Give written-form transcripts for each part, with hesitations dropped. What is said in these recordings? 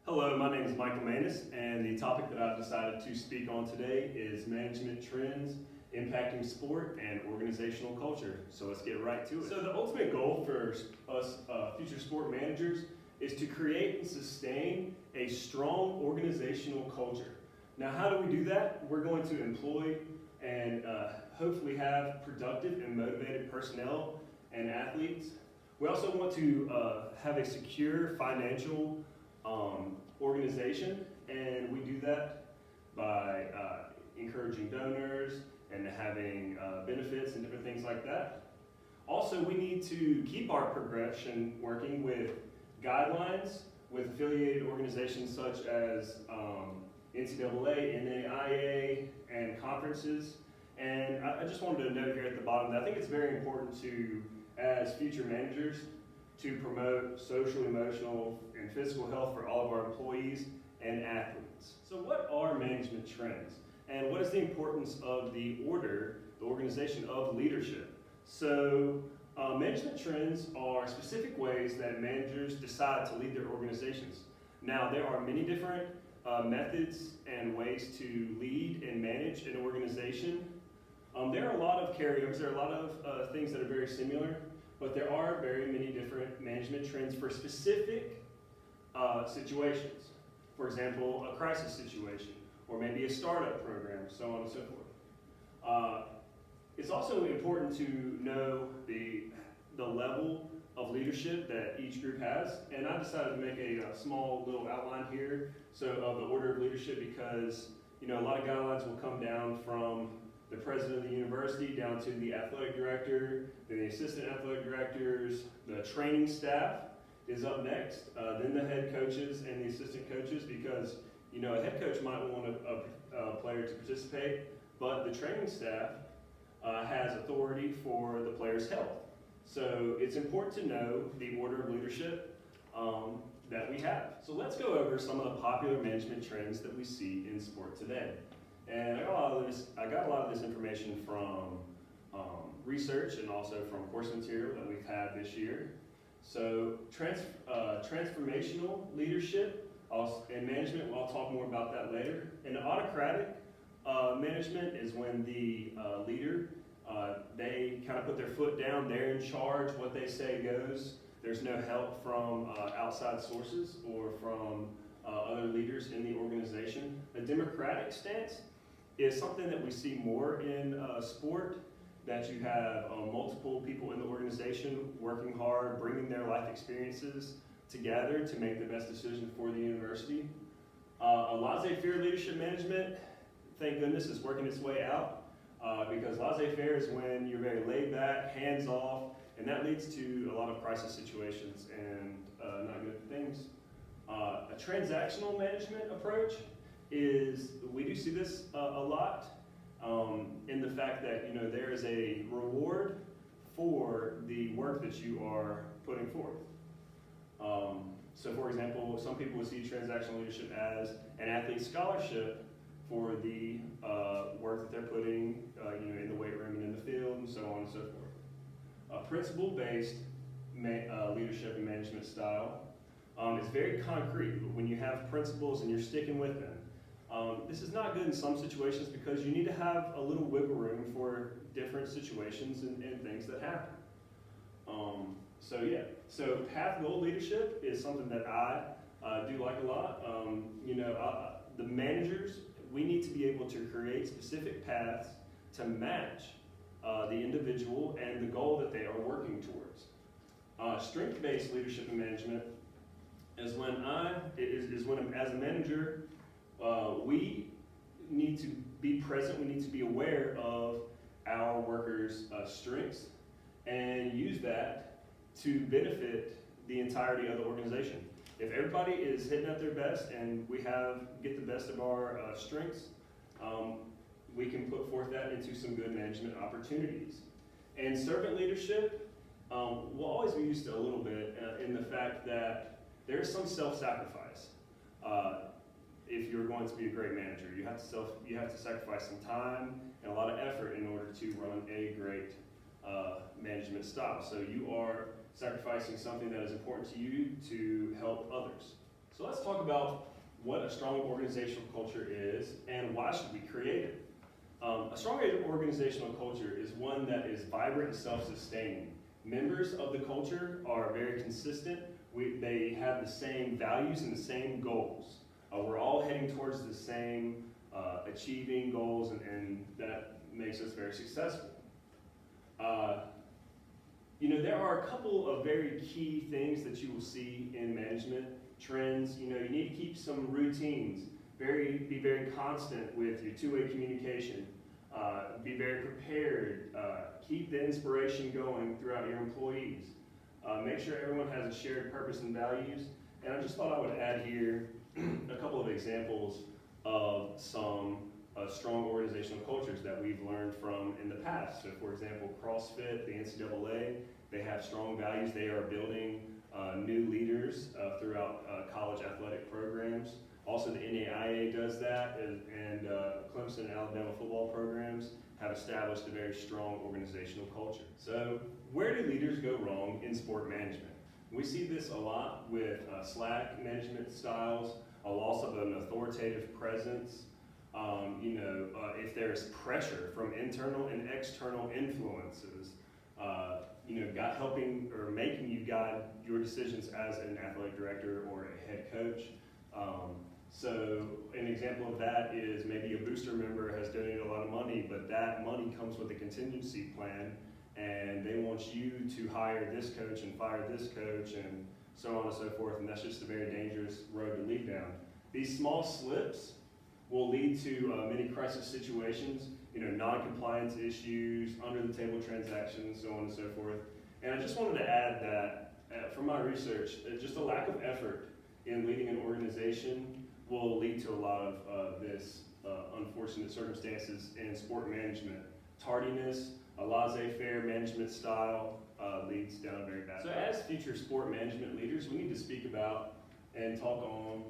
Hello, my name is Michael Maness, and the topic that I've decided to speak on today is management trends impacting sport and organizational culture. So let's get right to it. So the ultimate goal for us future sport managers is to create and sustain a strong organizational culture. Now, how do we do that? We're going to employ and hopefully have productive and motivated personnel and athletes. We also want to have a secure financial organization, and we do that by encouraging donors and having benefits and different things like that. Also, we need to keep our progression working with guidelines with affiliated organizations such as NCAA, NAIA, and conferences. And I just wanted to note here at the bottom that I think it's very important to, as future managers, to promote social, emotional, and physical health for all of our employees and athletes. So what are management trends? And what is the importance of the organization of leadership? So management trends are specific ways that managers decide to lead their organizations. Now, there are many different methods and ways to lead and manage an organization. There are a lot of carryovers, there are a lot of things that are very similar, but there are very many different management trends for specific situations. For example, a crisis situation, or maybe a startup program, so on and so forth. It's also important to know the level of leadership that each group has, and I decided to make a small little outline here of the order of leadership, because a lot of guidelines will come down from the president of the university down to the athletic director, then the assistant athletic directors, the training staff is up next, then the head coaches and the assistant coaches, because a head coach might want a player to participate, but the training staff has authority for the player's health. So it's important to know the order of leadership that we have. So let's go over some of the popular management trends that we see in sport today. And I got a lot of this information from research and also from course material that we've had this year. So transformational leadership and management, well, I'll talk more about that later. And autocratic management is when the leader, they kind of put their foot down, they're in charge, what they say goes. There's no help from outside sources or from other leaders in the organization. A democratic stance is something that we see more in sport, that you have multiple people in the organization working hard, bringing their life experiences together to make the best decision for the university. A laissez-faire leadership management, thank goodness, is working its way out, because laissez-faire is when you're very laid back, hands off, and that leads to a lot of crisis situations and not good things. A transactional management approach is, we do see this a lot in the fact that there is a reward for the work that you are putting forth. So for example, some people would see transactional leadership as an athlete scholarship for the work that they're putting in the weight room and in the field and so on and so forth. A principle-based leadership and management style is very concrete. When you have principles and you're sticking with them, this is not good in some situations because you need to have a little wiggle room for different situations and things that happen. So path goal leadership is something that I do like a lot. The managers, we need to be able to create specific paths to match the individual and the goal that they are working towards. Strength-based leadership and management is when as a manager, we need to be present, we need to be aware of our workers' strengths and use that to benefit the entirety of the organization. If everybody is hitting at their best and we get the best of our strengths, we can put forth that into some good management opportunities. And servant leadership will always be used a little bit in the fact that there's some self-sacrifice. If you're going to be a great manager, you have to sacrifice some time and a lot of effort in order to run a great management style. So you are sacrificing something that is important to you to help others. So let's talk about what a strong organizational culture is and why should we create it. A strong organizational culture is one that is vibrant and self-sustaining. Members of the culture are very consistent. They have the same values and the same goals. We're all heading towards the same achieving goals, and that makes us very successful. There are a couple of very key things that you will see in management trends. You need to keep some routines, be very constant with your two-way communication, be very prepared, keep the inspiration going throughout your employees, make sure everyone has a shared purpose and values. And I just thought I would add here a couple of examples of some strong organizational cultures that we've learned from in the past. So for example, CrossFit, the NCAA, they have strong values. They are building new leaders throughout college athletic programs. Also the NAIA does that, and Clemson and Alabama football programs have established a very strong organizational culture. So where do leaders go wrong in sport management? We see this a lot with slack management styles, a loss of an authoritative presence. If there's pressure from internal and external influences, helping or making you guide your decisions as an athletic director or a head coach. So an example of that is maybe a booster member has donated a lot of money, but that money comes with a contingency plan, and they want you to hire this coach and fire this coach and so on and so forth, and that's just a very dangerous road to lead down. These small slips will lead to many crisis situations, non-compliance issues, under-the-table transactions, so on and so forth. And I just wanted to add that from my research, just a lack of effort in leading an organization will lead to a lot of this unfortunate circumstances in sport management. Tardiness, a laissez-faire management style leads down a very bad path. So as future sport management leaders, we need to speak about and talk on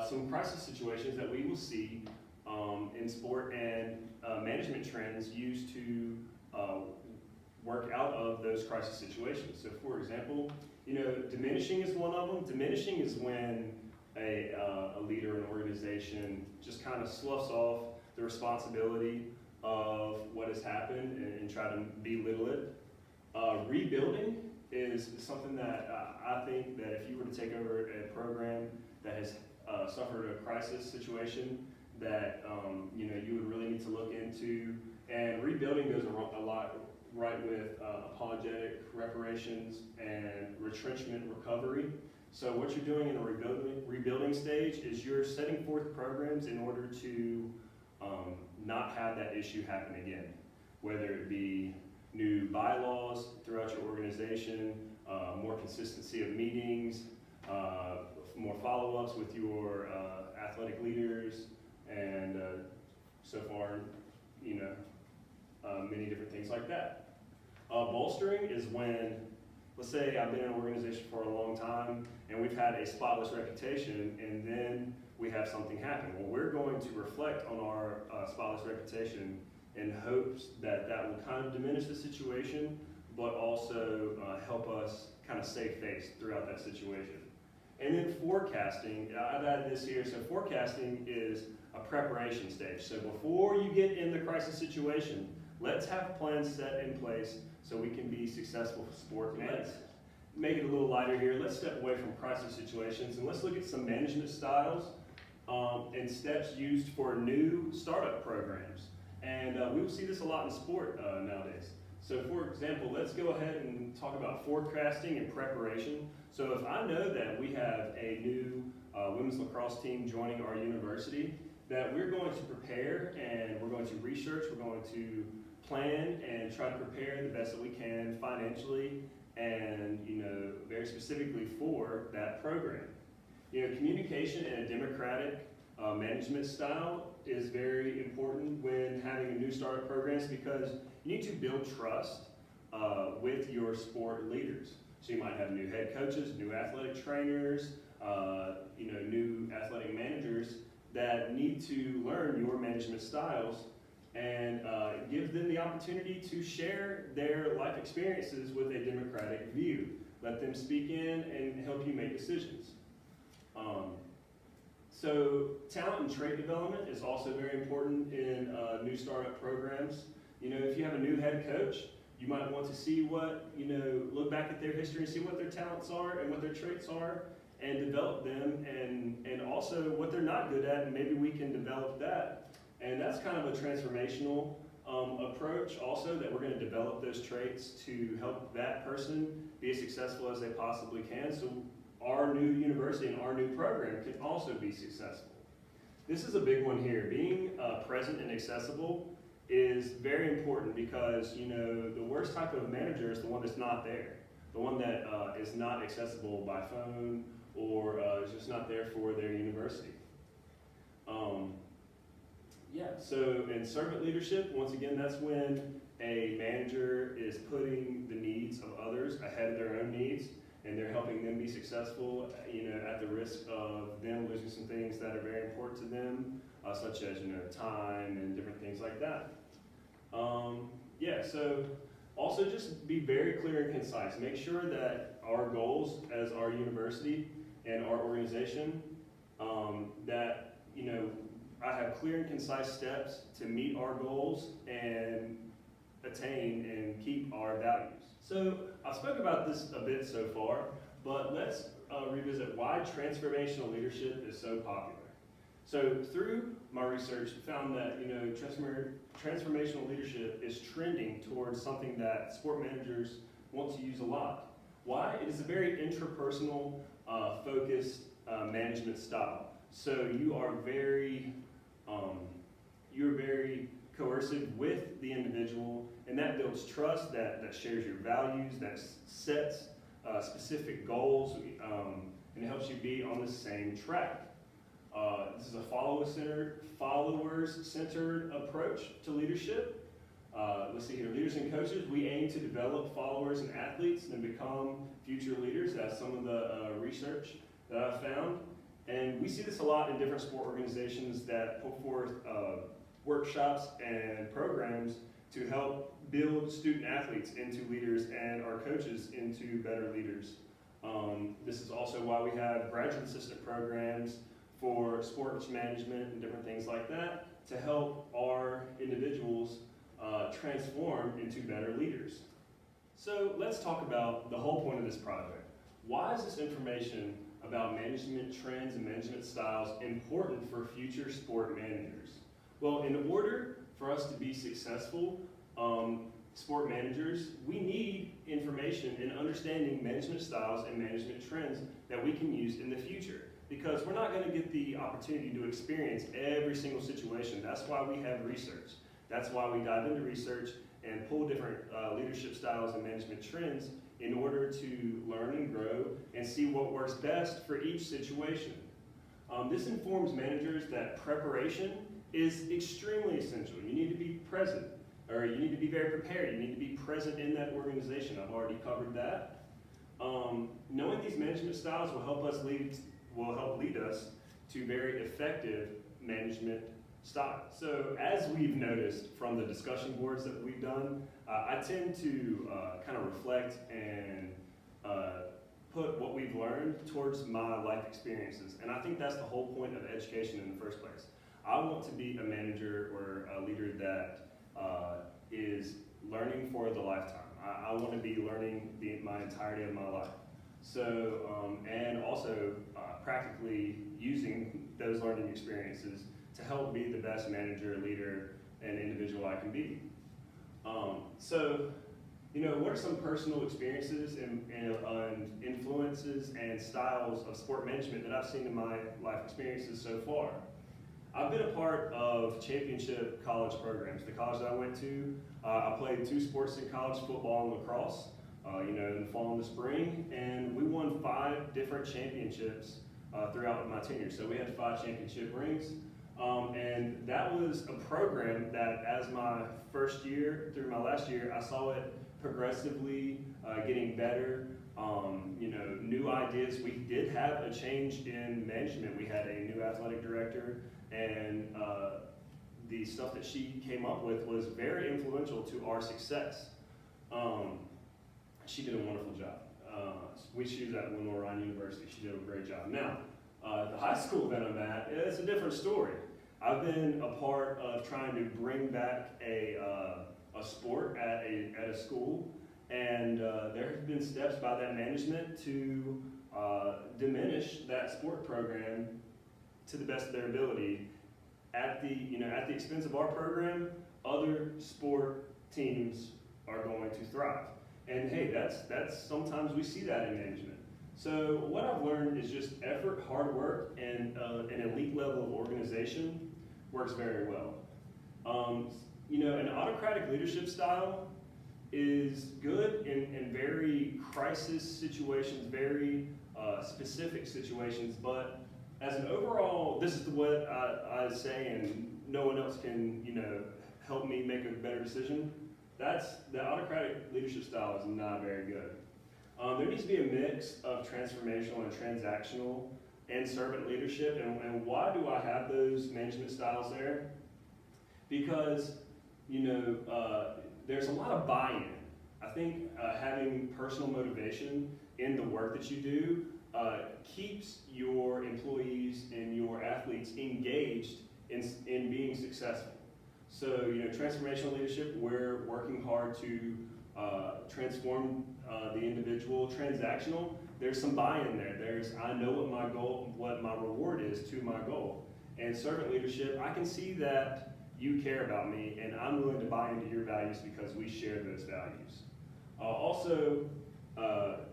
some crisis situations that we will see in sport and management trends used to work out of those crisis situations. So for example, diminishing is one of them. Diminishing is when a leader in an organization just kind of sloughs off the responsibility of what has happened and try to belittle it. Rebuilding is something that I think that if you were to take over a program that has suffered a crisis situation, that you would really need to look into. And rebuilding goes a lot right with apologetic reparations and retrenchment recovery. So what you're doing in a rebuilding stage is you're setting forth programs in order to not have that issue happen again, whether it be new bylaws throughout your organization, more consistency of meetings, more follow-ups with your athletic leaders, and so far, many different things like that. Bolstering is when, let's say I've been in an organization for a long time and we've had a spotless reputation, and then we have something happen. Well, we're going to reflect on our spotless reputation in hopes that that will kind of diminish the situation, but also help us kind of save face throughout that situation. And then forecasting, I've added this here. So forecasting is a preparation stage. So before you get in the crisis situation, let's have plans set in place so we can be successful sport managers. Make it a little lighter here. Let's step away from crisis situations and let's look at some management styles and steps used for new startup programs. And we will see this a lot in sport nowadays. So for example, let's go ahead and talk about forecasting and preparation. So if I know that we have a new women's lacrosse team joining our university, that we're going to prepare and we're going to research, we're going to plan and try to prepare the best that we can financially and very specifically for that program. Communication and a democratic management style is very important when having a new startup programs, because you need to build trust with your sport leaders. So you might have new head coaches, new athletic trainers, new athletic managers that need to learn your management styles and give them the opportunity to share their life experiences with a democratic view. Let them speak in and help you make decisions. So talent and trait development is also very important in new startup programs. If you have a new head coach, you might want to see what, look back at their history and see what their talents are and what their traits are and develop them, and also what they're not good at, and maybe we can develop that. And that's kind of a transformational approach also, that we're going to develop those traits to help that person be as successful as they possibly can, so our new university and our new program can also be successful. This is a big one here. Being present and accessible is very important, because the worst type of manager is the one that's not there, the one that is not accessible by phone or is just not there for their university. So in servant leadership, once again, that's when a manager is putting the needs of others ahead of their own needs, and they're helping them be successful, at the risk of them losing some things that are very important to them, such as, time and different things like that. So also just be very clear and concise. Make sure that our goals as our university and our organization, that, I have clear and concise steps to meet our goals and attain and keep our values. So I've spoken about this a bit so far, but let's revisit why transformational leadership is so popular. So through my research, I found that transformational leadership is trending towards something that sport managers want to use a lot. Why? It is a very interpersonal, focused management style. So you're very coercive with the individual, and that builds trust, that shares your values, that sets specific goals, and it helps you be on the same track. This is a followers-centered approach to leadership. Let's see here, leaders and coaches, we aim to develop followers and athletes and become future leaders. That's some of the research that I've found. And we see this a lot in different sport organizations that put forth workshops and programs to help build student athletes into leaders and our coaches into better leaders. This is also why we have graduate assistant programs for sports management and different things like that to help our individuals transform into better leaders. So let's talk about the whole point of this project. Why is this information about management trends and management styles important for future sport managers? Well, in order for us to be successful sport managers, we need information and understanding management styles and management trends that we can use in the future, because we're not going to get the opportunity to experience every single situation. That's why we have research. That's why we dive into research and pull different leadership styles and management trends in order to learn and grow and see what works best for each situation. This informs managers that preparation is extremely essential. You need to be present, or you need to be very prepared. You need to be present in that organization. I've already covered that. Knowing these management styles will help lead us to very effective management styles. So as we've noticed from the discussion boards that we've done, I tend to kind of reflect and put what we've learned towards my life experiences. And I think that's the whole point of education in the first place. I want to be a manager or a leader that is learning for the lifetime. I want to be learning my entirety of my life. So, and also practically using those learning experiences to help be the best manager, leader, and individual I can be. What are some personal experiences and influences and styles of sport management that I've seen in my life experiences so far? I've been a part of championship college programs. The college that I went to, I played 2 sports in college, football and lacrosse, in the fall and the spring, and we won 5 different championships throughout my tenure. So we had 5 championship rings. And that was a program that, as my first year through my last year, I saw it progressively getting better. New ideas. We did have a change in management. We had a new athletic director, and the stuff that she came up with was very influential to our success. She did a wonderful job. She was at Winona Ryan University. She did a great job. Now, The high school that I'm at, it's a different story. I've been a part of trying to bring back a sport at a school, and there have been steps by that management to diminish that sport program to the best of their ability. At the expense of our program, other sport teams are going to thrive. And hey, that's sometimes we see that in management. So what I've learned is just effort, hard work, and an elite level of organization works very well. An autocratic leadership style is good in very crisis situations, very specific situations, but as an overall, this is what I say, and no one else can, help me make a better decision. The autocratic leadership style is not very good. There needs to be a mix of transformational and transactional and servant leadership. And why do I have those management styles there? Because, there's a lot of buy-in. I think having personal motivation in the work that you do keeps your employees and your athletes engaged in being successful. So, transformational leadership, we're working hard to transform the individual. Transactional, there's some buy-in there. I know what my reward is to my goal. And servant leadership, I can see that you care about me and I'm willing to buy into your values because we share those values.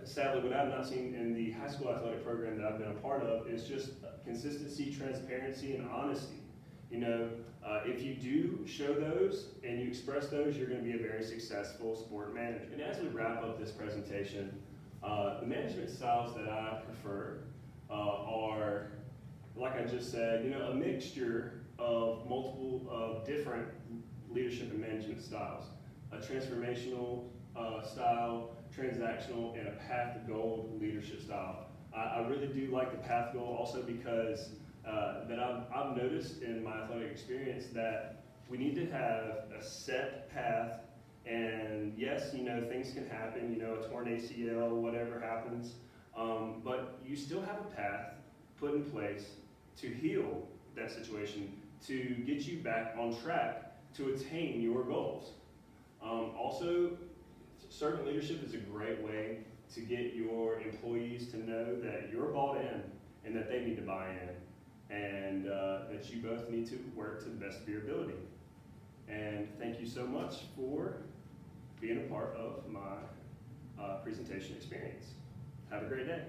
Sadly, what I've not seen in the high school athletic program that I've been a part of is just consistency, transparency, and honesty. If you do show those and you express those, you're going to be a very successful sport manager. And as we wrap up this presentation, the management styles that I prefer are, like I just said, a mixture of multiple different leadership and management styles. A transformational style, transactional, and a path to gold leadership style. I really do like the path to gold also because that I've noticed in my athletic experience that we need to have a set path, and yes, things can happen, a torn ACL, whatever happens, but you still have a path put in place to heal that situation, to get you back on track to attain your goals. Also, servant leadership is a great way to get your employees to know that you're bought in and that they need to buy in, and that you both need to work to the best of your ability. And thank you so much for being a part of my presentation experience. Have a great day.